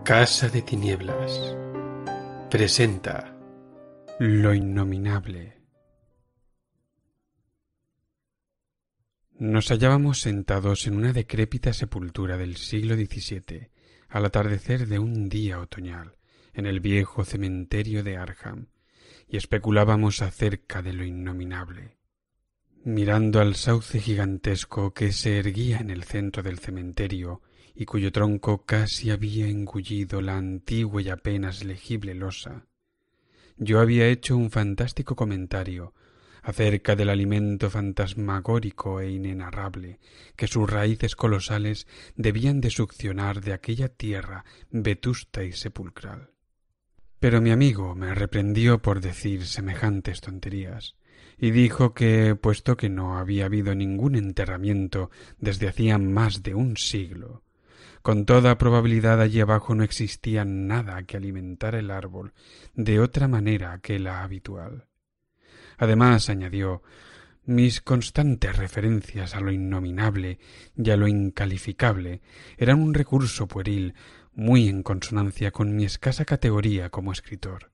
Casa de Tinieblas presenta Lo Innominable. Nos hallábamos sentados en una decrépita sepultura del siglo XVII, al atardecer de un día otoñal, en el viejo cementerio de Arkham, y especulábamos acerca de lo innominable. Mirando al sauce gigantesco que se erguía en el centro del cementerio y cuyo tronco casi había engullido la antigua y apenas legible losa, yo había hecho un fantástico comentario acerca del alimento fantasmagórico e inenarrable que sus raíces colosales debían de succionar de aquella tierra vetusta y sepulcral. Pero mi amigo me reprendió por decir semejantes tonterías, y dijo que, puesto que no había habido ningún enterramiento desde hacía más de un siglo, con toda probabilidad allí abajo no existía nada que alimentara el árbol de otra manera que la habitual. Además, añadió, mis constantes referencias a lo innominable y a lo incalificable eran un recurso pueril muy en consonancia con mi escasa categoría como escritor.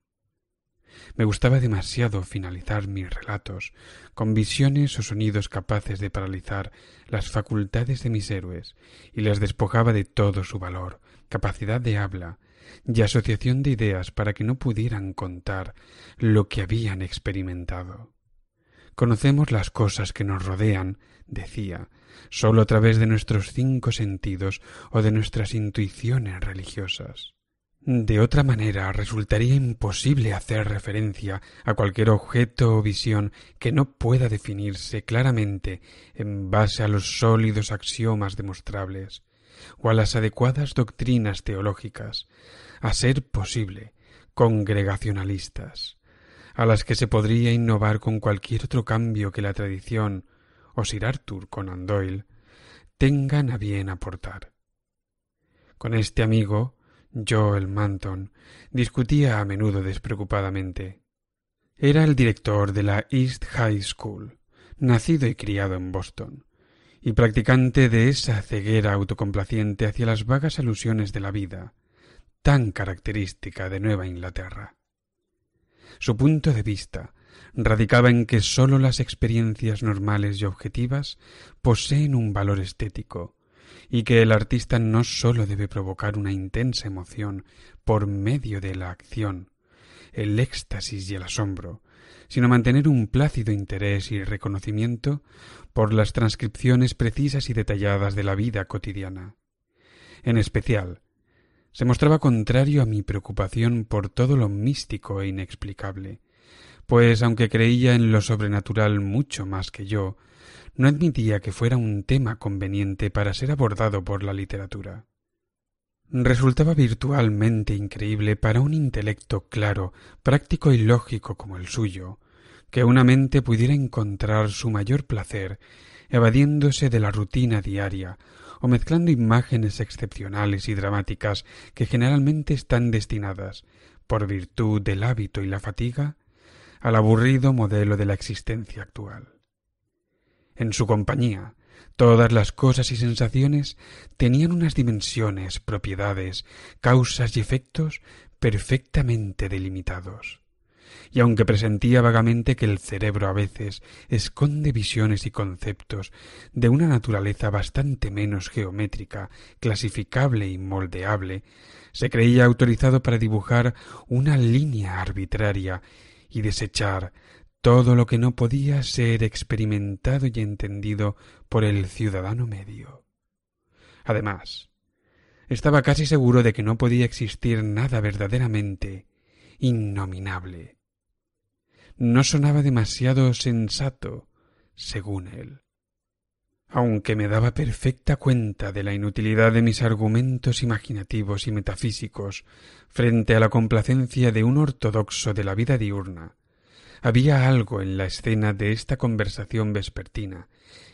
Me gustaba demasiado finalizar mis relatos con visiones o sonidos capaces de paralizar las facultades de mis héroes y les despojaba de todo su valor, capacidad de habla y asociación de ideas para que no pudieran contar lo que habían experimentado. Conocemos las cosas que nos rodean, decía, sólo a través de nuestros 5 sentidos o de nuestras intuiciones religiosas. De otra manera resultaría imposible hacer referencia a cualquier objeto o visión que no pueda definirse claramente en base a los sólidos axiomas demostrables o a las adecuadas doctrinas teológicas, a ser posible, congregacionalistas, a las que se podría innovar con cualquier otro cambio que la tradición, o Sir Arthur Conan Doyle, tengan a bien aportar. Con este amigo, Joel Manton, discutía a menudo despreocupadamente. Era el director de la East High School, nacido y criado en Boston, y practicante de esa ceguera autocomplaciente hacia las vagas alusiones de la vida, tan característica de Nueva Inglaterra. Su punto de vista radicaba en que sólo las experiencias normales y objetivas poseen un valor estético, y que el artista no sólo debe provocar una intensa emoción por medio de la acción, el éxtasis y el asombro, sino mantener un plácido interés y reconocimiento por las transcripciones precisas y detalladas de la vida cotidiana. En especial, se mostraba contrario a mi preocupación por todo lo místico e inexplicable, pues aunque creía en lo sobrenatural mucho más que yo, no admitía que fuera un tema conveniente para ser abordado por la literatura. Resultaba virtualmente increíble para un intelecto claro, práctico y lógico como el suyo, que una mente pudiera encontrar su mayor placer evadiéndose de la rutina diaria o mezclando imágenes excepcionales y dramáticas que generalmente están destinadas, por virtud del hábito y la fatiga, al aburrido modelo de la existencia actual. En su compañía, todas las cosas y sensaciones tenían unas dimensiones, propiedades, causas y efectos perfectamente delimitados. Y aunque presentía vagamente que el cerebro a veces esconde visiones y conceptos de una naturaleza bastante menos geométrica, clasificable y moldeable, se creía autorizado para dibujar una línea arbitraria y desechar todo lo que no podía ser experimentado y entendido por el ciudadano medio. Además, estaba casi seguro de que no podía existir nada verdaderamente innominable. No sonaba demasiado sensato, según él. Aunque me daba perfecta cuenta de la inutilidad de mis argumentos imaginativos y metafísicos frente a la complacencia de un ortodoxo de la vida diurna, había algo en la escena de esta conversación vespertina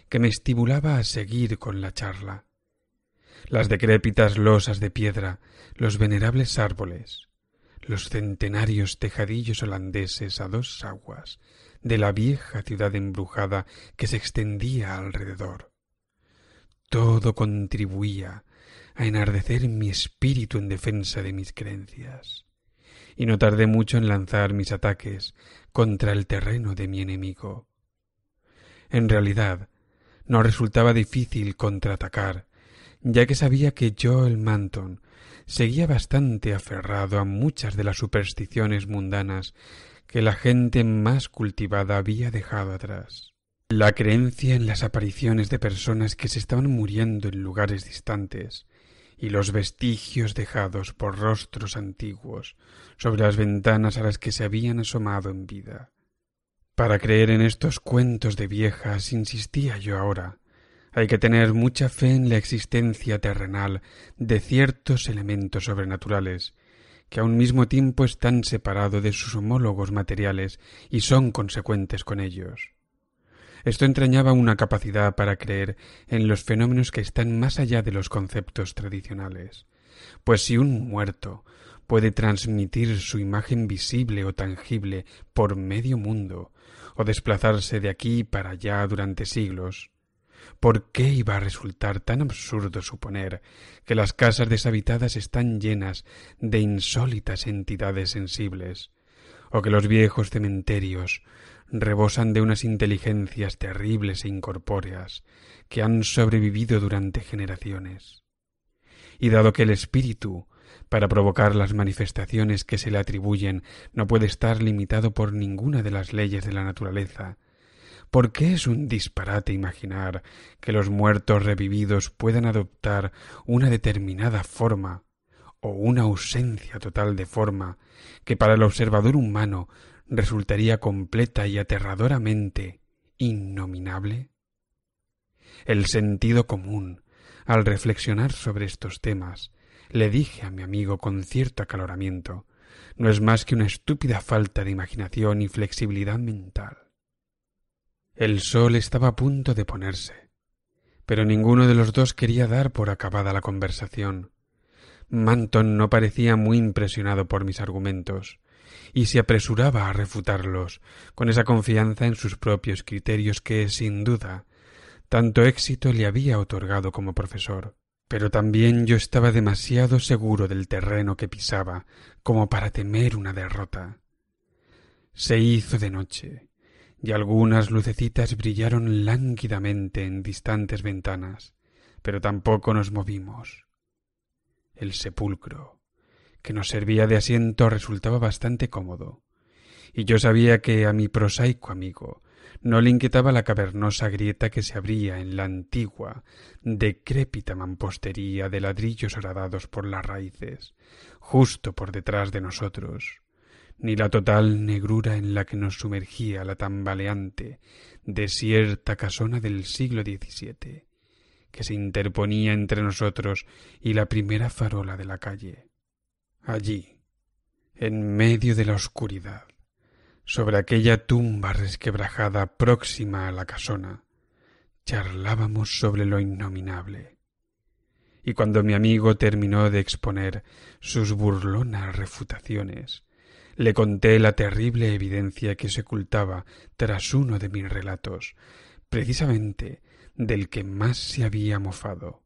que me estimulaba a seguir con la charla. Las decrépitas losas de piedra, los venerables árboles, los centenarios tejadillos holandeses a 2 aguas de la vieja ciudad embrujada que se extendía alrededor. Todo contribuía a enardecer mi espíritu en defensa de mis creencias, y no tardé mucho en lanzar mis ataques contra el terreno de mi enemigo. En realidad, no resultaba difícil contraatacar, ya que sabía que Joel Manton seguía bastante aferrado a muchas de las supersticiones mundanas que la gente más cultivada había dejado atrás. La creencia en las apariciones de personas que se estaban muriendo en lugares distantes y los vestigios dejados por rostros antiguos sobre las ventanas a las que se habían asomado en vida. Para creer en estos cuentos de viejas, insistía yo ahora, hay que tener mucha fe en la existencia terrenal de ciertos elementos sobrenaturales que a un mismo tiempo están separados de sus homólogos materiales y son consecuentes con ellos. Esto entrañaba una capacidad para creer en los fenómenos que están más allá de los conceptos tradicionales, pues si un muerto puede transmitir su imagen visible o tangible por medio mundo, o desplazarse de aquí para allá durante siglos, ¿por qué iba a resultar tan absurdo suponer que las casas deshabitadas están llenas de insólitas entidades sensibles, o que los viejos cementerios rebosan de unas inteligencias terribles e incorpóreas que han sobrevivido durante generaciones? Y dado que el espíritu, para provocar las manifestaciones que se le atribuyen, no puede estar limitado por ninguna de las leyes de la naturaleza, ¿por qué es un disparate imaginar que los muertos revividos puedan adoptar una determinada forma o una ausencia total de forma que para el observador humano resultaría completa y aterradoramente innominable? El sentido común, al reflexionar sobre estos temas, le dije a mi amigo con cierto acaloramiento, no es más que una estúpida falta de imaginación y flexibilidad mental. El sol estaba a punto de ponerse, pero ninguno de los dos quería dar por acabada la conversación. Manton no parecía muy impresionado por mis argumentos, y se apresuraba a refutarlos con esa confianza en sus propios criterios que, sin duda, tanto éxito le había otorgado como profesor. Pero también yo estaba demasiado seguro del terreno que pisaba como para temer una derrota. Se hizo de noche, y algunas lucecitas brillaron lánguidamente en distantes ventanas, pero tampoco nos movimos. El sepulcro, que nos servía de asiento, resultaba bastante cómodo, y yo sabía que a mi prosaico amigo no le inquietaba la cavernosa grieta que se abría en la antigua, decrépita mampostería de ladrillos horadados por las raíces, justo por detrás de nosotros, ni la total negrura en la que nos sumergía la tambaleante, desierta casona del siglo XVII, que se interponía entre nosotros y la primera farola de la calle. Allí, en medio de la oscuridad, sobre aquella tumba resquebrajada próxima a la casona, charlábamos sobre lo innominable. Y cuando mi amigo terminó de exponer sus burlonas refutaciones, le conté la terrible evidencia que se ocultaba tras uno de mis relatos, precisamente del que más se había mofado.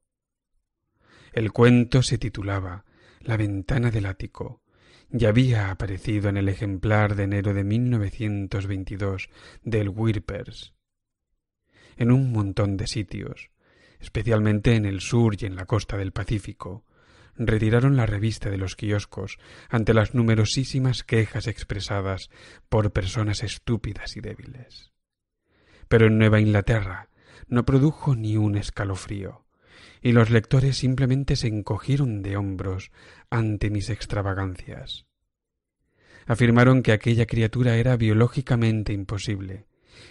El cuento se titulaba La ventana del ático, y había aparecido en el ejemplar de enero de 1922 del Whippers. En un montón de sitios, especialmente en el sur y en la costa del Pacífico, retiraron la revista de los kioscos ante las numerosísimas quejas expresadas por personas estúpidas y débiles. Pero en Nueva Inglaterra no produjo ni un escalofrío, y los lectores simplemente se encogieron de hombros ante mis extravagancias. Afirmaron que aquella criatura era biológicamente imposible,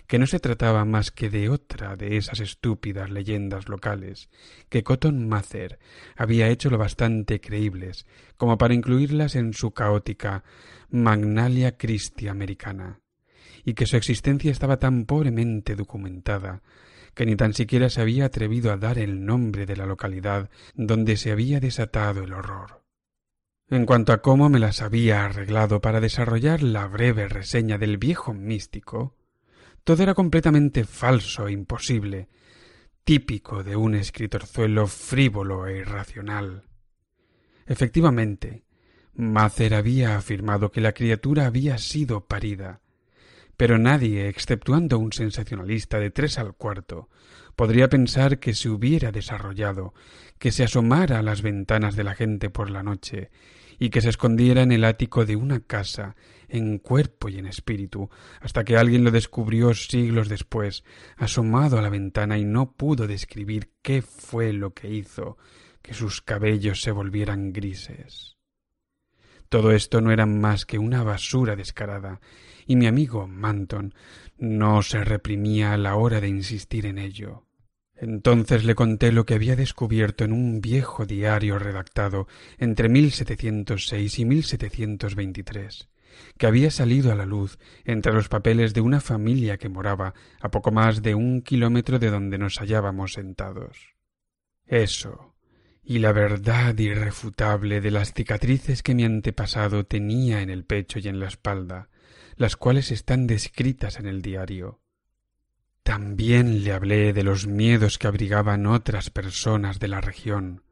que no se trataba más que de otra de esas estúpidas leyendas locales que Cotton Mather había hecho lo bastante creíbles como para incluirlas en su caótica Magnalia Christi americana, y que su existencia estaba tan pobremente documentada que ni tan siquiera se había atrevido a dar el nombre de la localidad donde se había desatado el horror. En cuanto a cómo me las había arreglado para desarrollar la breve reseña del viejo místico, todo era completamente falso e imposible, típico de un escritorzuelo frívolo e irracional. Efectivamente, Mather había afirmado que la criatura había sido parida, pero nadie, exceptuando un sensacionalista de 3 1/4, podría pensar que se hubiera desarrollado, que se asomara a las ventanas de la gente por la noche y que se escondiera en el ático de una casa, en cuerpo y en espíritu, hasta que alguien lo descubrió siglos después, asomado a la ventana, y no pudo describir qué fue lo que hizo que sus cabellos se volvieran grises. Todo esto no era más que una basura descarada, y mi amigo Manton no se reprimía a la hora de insistir en ello. Entonces le conté lo que había descubierto en un viejo diario redactado entre 1706 y 1723, que había salido a la luz entre los papeles de una familia que moraba a poco más de 1 kilómetro de donde nos hallábamos sentados. Eso, y la verdad irrefutable de las cicatrices que mi antepasado tenía en el pecho y en la espalda, las cuales están descritas en el diario. También le hablé de los miedos que abrigaban otras personas de la región,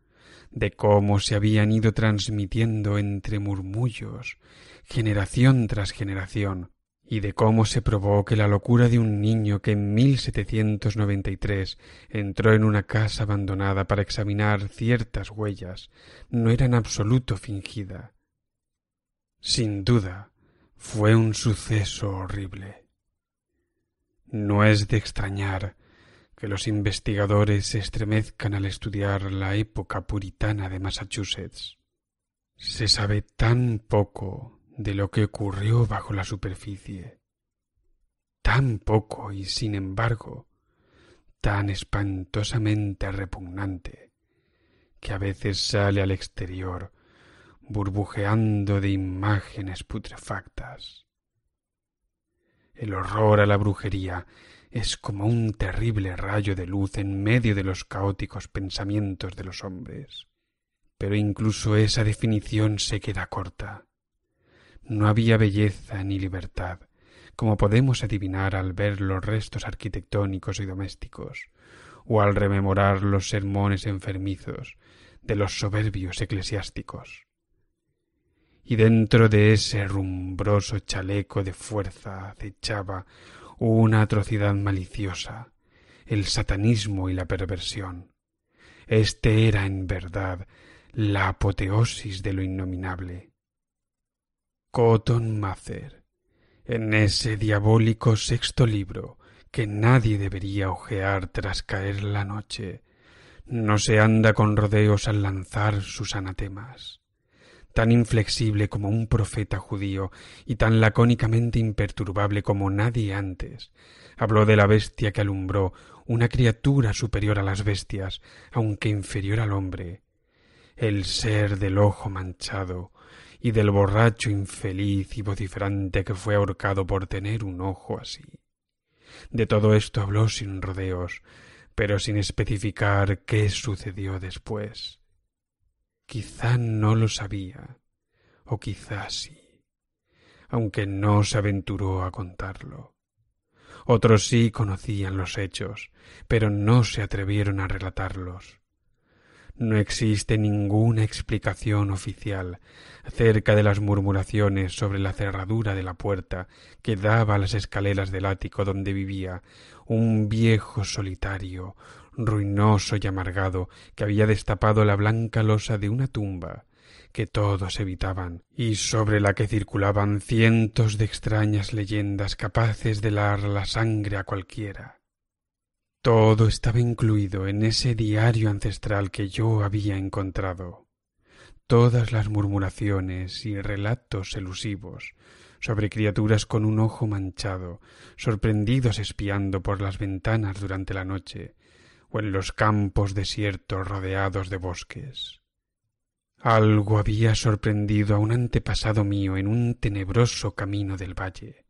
de cómo se habían ido transmitiendo entre murmullos, generación tras generación, y de cómo se probó que la locura de un niño que en 1793 entró en una casa abandonada para examinar ciertas huellas no era en absoluto fingida. Sin duda, fue un suceso horrible. No es de extrañar que los investigadores se estremezcan al estudiar la época puritana de Massachusetts. Se sabe tan poco de lo que ocurrió bajo la superficie, tan poco y, sin embargo, tan espantosamente repugnante, que a veces sale al exterior burbujeando de imágenes putrefactas. El horror a la brujería es como un terrible rayo de luz en medio de los caóticos pensamientos de los hombres. Pero incluso esa definición se queda corta. No había belleza ni libertad, como podemos adivinar al ver los restos arquitectónicos y domésticos, o al rememorar los sermones enfermizos de los soberbios eclesiásticos. Y dentro de ese rumbroso chaleco de fuerza acechaba una atrocidad maliciosa, el satanismo y la perversión. Este era, en verdad, la apoteosis de lo innominable. Cotton Mather, en ese diabólico 6º libro que nadie debería hojear tras caer la noche, no se anda con rodeos al lanzar sus anatemas. Tan inflexible como un profeta judío y tan lacónicamente imperturbable como nadie antes, habló de la bestia que alumbró, una criatura superior a las bestias, aunque inferior al hombre, el ser del ojo manchado y del borracho infeliz y vociferante que fue ahorcado por tener un ojo así. De todo esto habló sin rodeos, pero sin especificar qué sucedió después. Quizá no lo sabía, o quizá sí, aunque no se aventuró a contarlo. Otros sí conocían los hechos, pero no se atrevieron a relatarlos. No existe ninguna explicación oficial acerca de las murmuraciones sobre la cerradura de la puerta que daba a las escaleras del ático donde vivía un viejo solitario, ruinoso y amargado, que había destapado la blanca losa de una tumba que todos evitaban y sobre la que circulaban cientos de extrañas leyendas capaces de helar la sangre a cualquiera. Todo estaba incluido en ese diario ancestral que yo había encontrado. Todas las murmuraciones y relatos elusivos sobre criaturas con un ojo manchado, sorprendidos espiando por las ventanas durante la noche, o en los campos desiertos rodeados de bosques. Algo había sorprendido a un antepasado mío en un tenebroso camino del valle,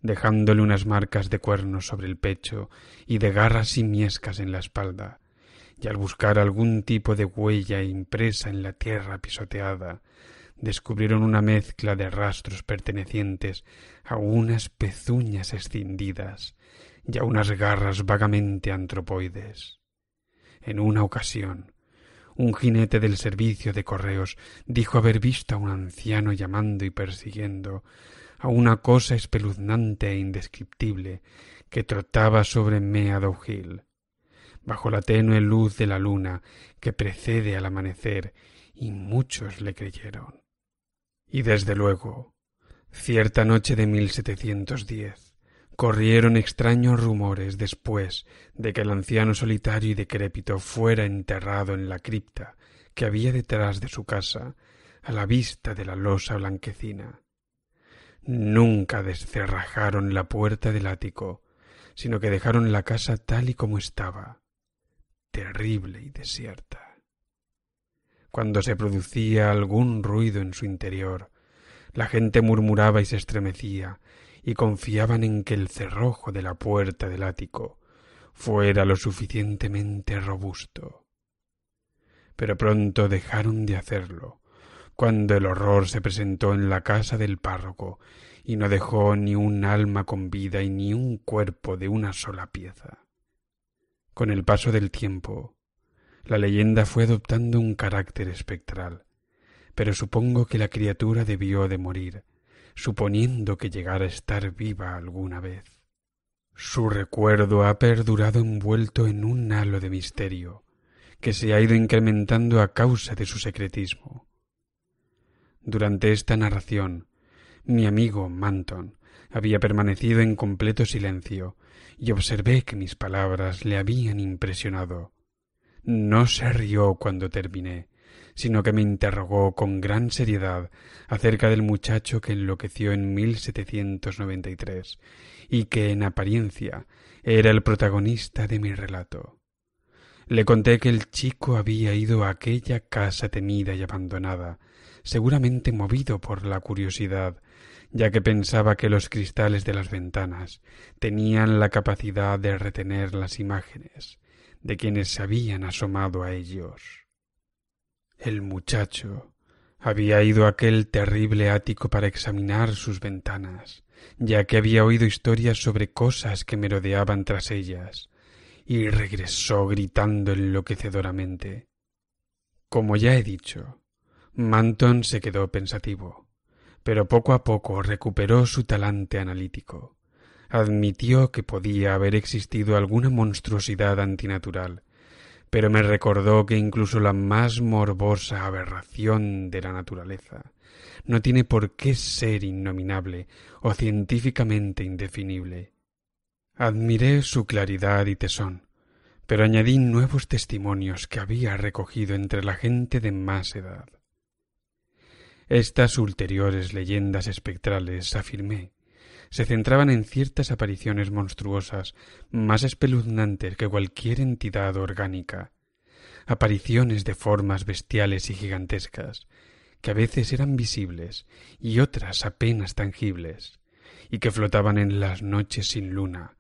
dejándole unas marcas de cuernos sobre el pecho y de garras simiescas en la espalda, y al buscar algún tipo de huella impresa en la tierra pisoteada, descubrieron una mezcla de rastros pertenecientes a unas pezuñas escindidas y a unas garras vagamente antropoides. En una ocasión, un jinete del servicio de correos dijo haber visto a un anciano llamando y persiguiendo a una cosa espeluznante e indescriptible que trotaba sobre Meadow Hill, bajo la tenue luz de la luna que precede al amanecer, y muchos le creyeron. Y desde luego, cierta noche de 1710, corrieron extraños rumores después de que el anciano solitario y decrépito fuera enterrado en la cripta que había detrás de su casa, a la vista de la losa blanquecina. Nunca descerrajaron la puerta del ático, sino que dejaron la casa tal y como estaba, terrible y desierta. Cuando se producía algún ruido en su interior, la gente murmuraba y se estremecía, y confiaban en que el cerrojo de la puerta del ático fuera lo suficientemente robusto. Pero pronto dejaron de hacerlo, cuando el horror se presentó en la casa del párroco y no dejó ni un alma con vida y ni un cuerpo de una sola pieza. Con el paso del tiempo, la leyenda fue adoptando un carácter espectral, pero supongo que la criatura debió de morir, suponiendo que llegara a estar viva alguna vez. Su recuerdo ha perdurado envuelto en un halo de misterio, que se ha ido incrementando a causa de su secretismo. Durante esta narración, mi amigo Manton había permanecido en completo silencio, y observé que mis palabras le habían impresionado. No se rió cuando terminé, sino que me interrogó con gran seriedad acerca del muchacho que enloqueció en 1793 y que en apariencia era el protagonista de mi relato. Le conté que el chico había ido a aquella casa temida y abandonada, seguramente movido por la curiosidad, ya que pensaba que los cristales de las ventanas tenían la capacidad de retener las imágenes de quienes se habían asomado a ellos. El muchacho había ido a aquel terrible ático para examinar sus ventanas, ya que había oído historias sobre cosas que merodeaban tras ellas, y regresó gritando enloquecedoramente. Como ya he dicho, Manton se quedó pensativo, pero poco a poco recuperó su talante analítico. Admitió que podía haber existido alguna monstruosidad antinatural, pero me recordó que incluso la más morbosa aberración de la naturaleza no tiene por qué ser innominable o científicamente indefinible. Admiré su claridad y tesón, pero añadí nuevos testimonios que había recogido entre la gente de más edad. Estas ulteriores leyendas espectrales, afirmé, se centraban en ciertas apariciones monstruosas más espeluznantes que cualquier entidad orgánica, apariciones de formas bestiales y gigantescas, que a veces eran visibles y otras apenas tangibles, y que flotaban en las noches sin luna,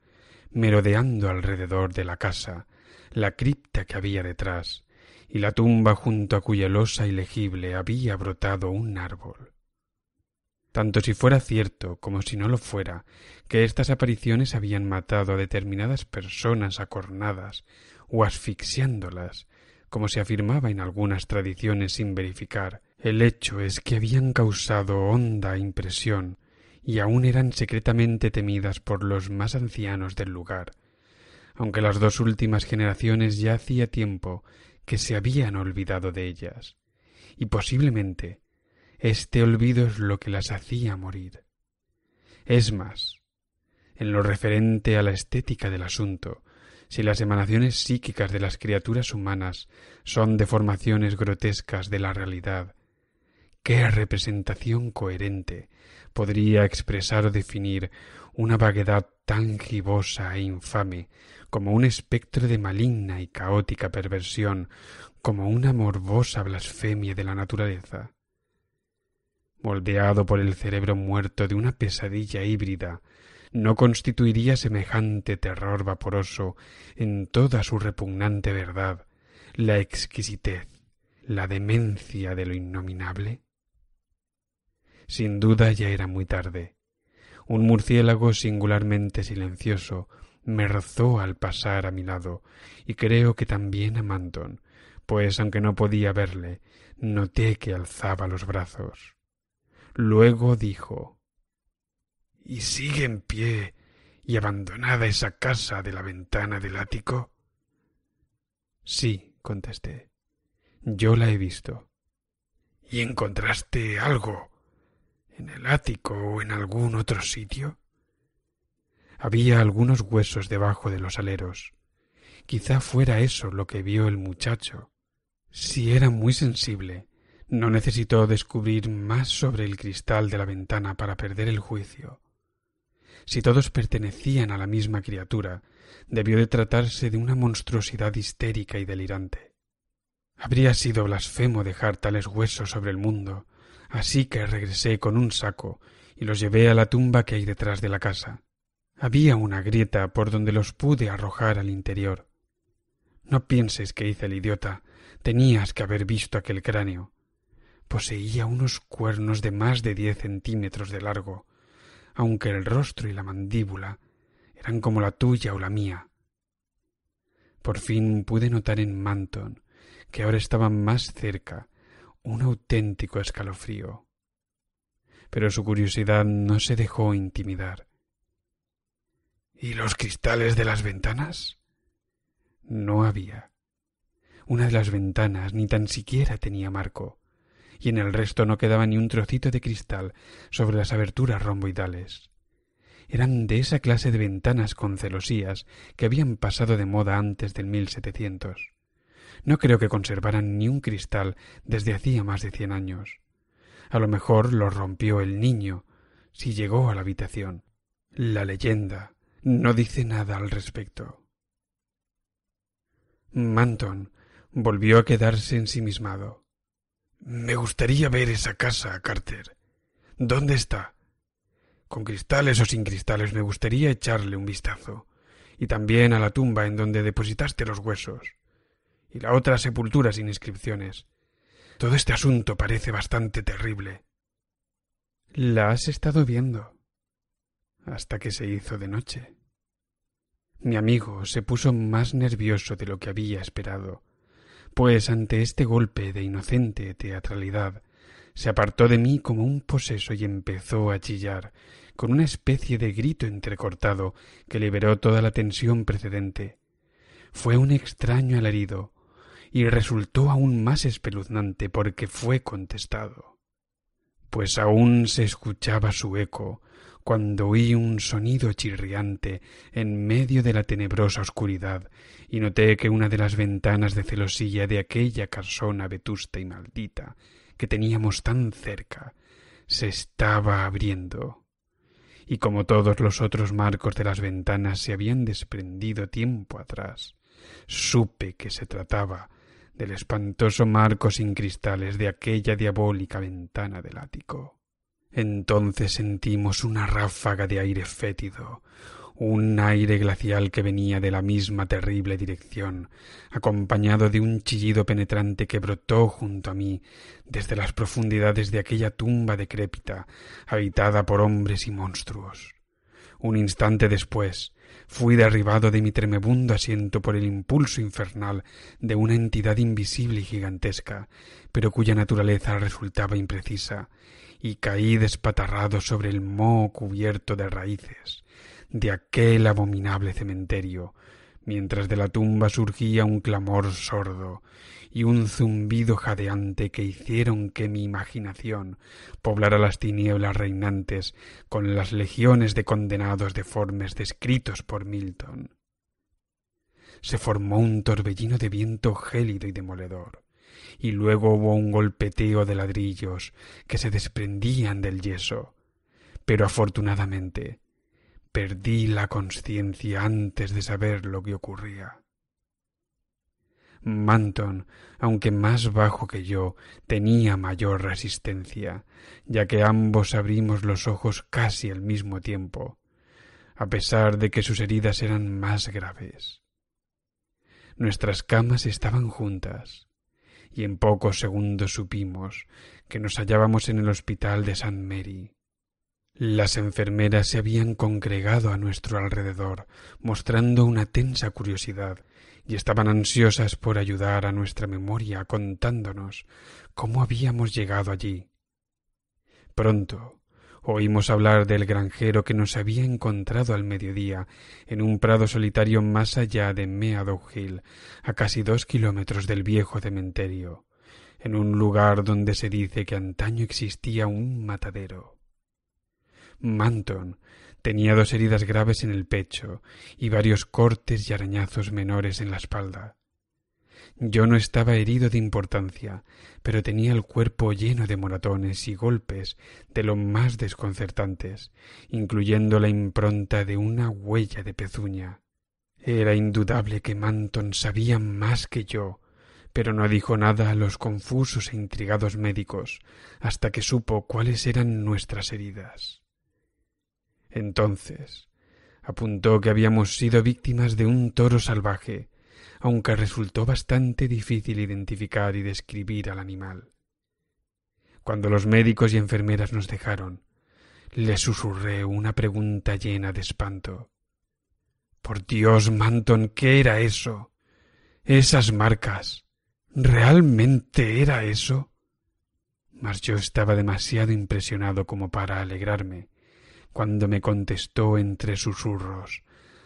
merodeando alrededor de la casa, la cripta que había detrás, y la tumba junto a cuya losa ilegible había brotado un árbol. Tanto si fuera cierto como si no lo fuera, que estas apariciones habían matado a determinadas personas acornadas o asfixiándolas, como se afirmaba en algunas tradiciones sin verificar, el hecho es que habían causado honda impresión y aún eran secretamente temidas por los más ancianos del lugar, aunque las dos últimas generaciones ya hacía tiempo que se habían olvidado de ellas, y posiblemente este olvido es lo que las hacía morir. Es más, en lo referente a la estética del asunto, si las emanaciones psíquicas de las criaturas humanas son deformaciones grotescas de la realidad, ¿qué representación coherente podría expresar o definir una vaguedad tan gibosa e infame como un espectro de maligna y caótica perversión, como una morbosa blasfemia de la naturaleza? Moldeado por el cerebro muerto de una pesadilla híbrida, ¿no constituiría semejante terror vaporoso en toda su repugnante verdad la exquisitez, la demencia de lo innominable? Sin duda ya era muy tarde. Un murciélago singularmente silencioso me rozó al pasar a mi lado, y creo que también a Manton, pues aunque no podía verle, noté que alzaba los brazos. Luego dijo: —¿Y sigue en pie y abandonada esa casa de la ventana del ático? —Sí —contesté—, yo la he visto. —¿Y encontraste algo en el ático o en algún otro sitio? Había algunos huesos debajo de los aleros. Quizá fuera eso lo que vio el muchacho. Si era muy sensible, no necesitó descubrir más sobre el cristal de la ventana para perder el juicio. Si todos pertenecían a la misma criatura, debió de tratarse de una monstruosidad histérica y delirante. Habría sido blasfemo dejar tales huesos sobre el mundo, así que regresé con un saco y los llevé a la tumba que hay detrás de la casa. Había una grieta por donde los pude arrojar al interior. No pienses que hice el idiota. Tenías que haber visto aquel cráneo. Poseía unos cuernos de más de 10 centímetros de largo, aunque el rostro y la mandíbula eran como la tuya o la mía. Por fin pude notar en Manton, que ahora estaba más cerca, un auténtico escalofrío. Pero su curiosidad no se dejó intimidar. —¿Y los cristales de las ventanas? No había. Una de las ventanas ni tan siquiera tenía marco, y en el resto no quedaba ni un trocito de cristal sobre las aberturas romboidales. Eran de esa clase de ventanas con celosías que habían pasado de moda antes del 1700. No creo que conservaran ni un cristal desde hacía más de 100 años. A lo mejor los rompió el niño, si llegó a la habitación. La leyenda no dice nada al respecto. Manton volvió a quedarse ensimismado. —Me gustaría ver esa casa, Carter. ¿Dónde está? Con cristales o sin cristales me gustaría echarle un vistazo. Y también a la tumba en donde depositaste los huesos. Y la otra sepultura sin inscripciones. Todo este asunto parece bastante terrible. —La has estado viendo. Hasta que se hizo de noche. Mi amigo se puso más nervioso de lo que había esperado, pues ante este golpe de inocente teatralidad se apartó de mí como un poseso y empezó a chillar, con una especie de grito entrecortado que liberó toda la tensión precedente. Fue un extraño alarido, y resultó aún más espeluznante porque fue contestado, pues aún se escuchaba su eco cuando oí un sonido chirriante en medio de la tenebrosa oscuridad y noté que una de las ventanas de celosía de aquella casona vetusta y maldita que teníamos tan cerca se estaba abriendo, y como todos los otros marcos de las ventanas se habían desprendido tiempo atrás, supe que se trataba del espantoso marco sin cristales de aquella diabólica ventana del ático. Entonces sentimos una ráfaga de aire fétido, un aire glacial que venía de la misma terrible dirección, acompañado de un chillido penetrante que brotó junto a mí desde las profundidades de aquella tumba decrépita, habitada por hombres y monstruos. Un instante después fui derribado de mi tremebundo asiento por el impulso infernal de una entidad invisible y gigantesca, pero cuya naturaleza resultaba imprecisa, y caí despatarrado sobre el moho cubierto de raíces de aquel abominable cementerio, mientras de la tumba surgía un clamor sordo y un zumbido jadeante que hicieron que mi imaginación poblara las tinieblas reinantes con las legiones de condenados deformes descritos por Milton. Se formó un torbellino de viento gélido y demoledor, y luego hubo un golpeteo de ladrillos que se desprendían del yeso, pero afortunadamente perdí la consciencia antes de saber lo que ocurría. Manton, aunque más bajo que yo, tenía mayor resistencia, ya que ambos abrimos los ojos casi al mismo tiempo, a pesar de que sus heridas eran más graves. Nuestras camas estaban juntas, y en pocos segundos supimos que nos hallábamos en el hospital de St. Mary. Las enfermeras se habían congregado a nuestro alrededor, mostrando una tensa curiosidad, y estaban ansiosas por ayudar a nuestra memoria contándonos cómo habíamos llegado allí. Pronto oímos hablar del granjero que nos había encontrado al mediodía en un prado solitario más allá de Meadow Hill, a casi 2 kilómetros del viejo cementerio, en un lugar donde se dice que antaño existía un matadero. Manton tenía 2 heridas graves en el pecho y varios cortes y arañazos menores en la espalda. Yo no estaba herido de importancia, pero tenía el cuerpo lleno de moratones y golpes de lo más desconcertantes, incluyendo la impronta de una huella de pezuña. Era indudable que Manton sabía más que yo, pero no dijo nada a los confusos e intrigados médicos hasta que supo cuáles eran nuestras heridas. Entonces apuntó que habíamos sido víctimas de un toro salvaje, aunque resultó bastante difícil identificar y describir al animal. Cuando los médicos y enfermeras nos dejaron, le susurré una pregunta llena de espanto. «Por Dios, Manton, ¿qué era eso? Esas marcas. ¿Realmente era eso?» Mas yo estaba demasiado impresionado como para alegrarme, cuando me contestó entre susurros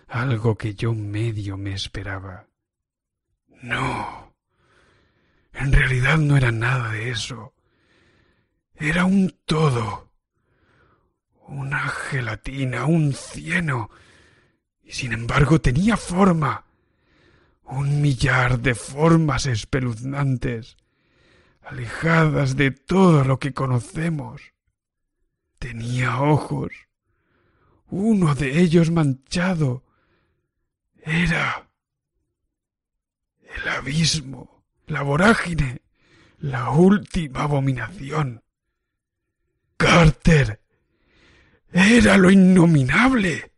algo que yo medio me esperaba. «No, en realidad no era nada de eso. Era un todo, una gelatina, un cieno, y sin embargo tenía forma, 1.000.000 de formas espeluznantes, alejadas de todo lo que conocemos. Tenía ojos, uno de ellos manchado. Era el abismo, la vorágine, la última abominación. Carter, era lo innominable.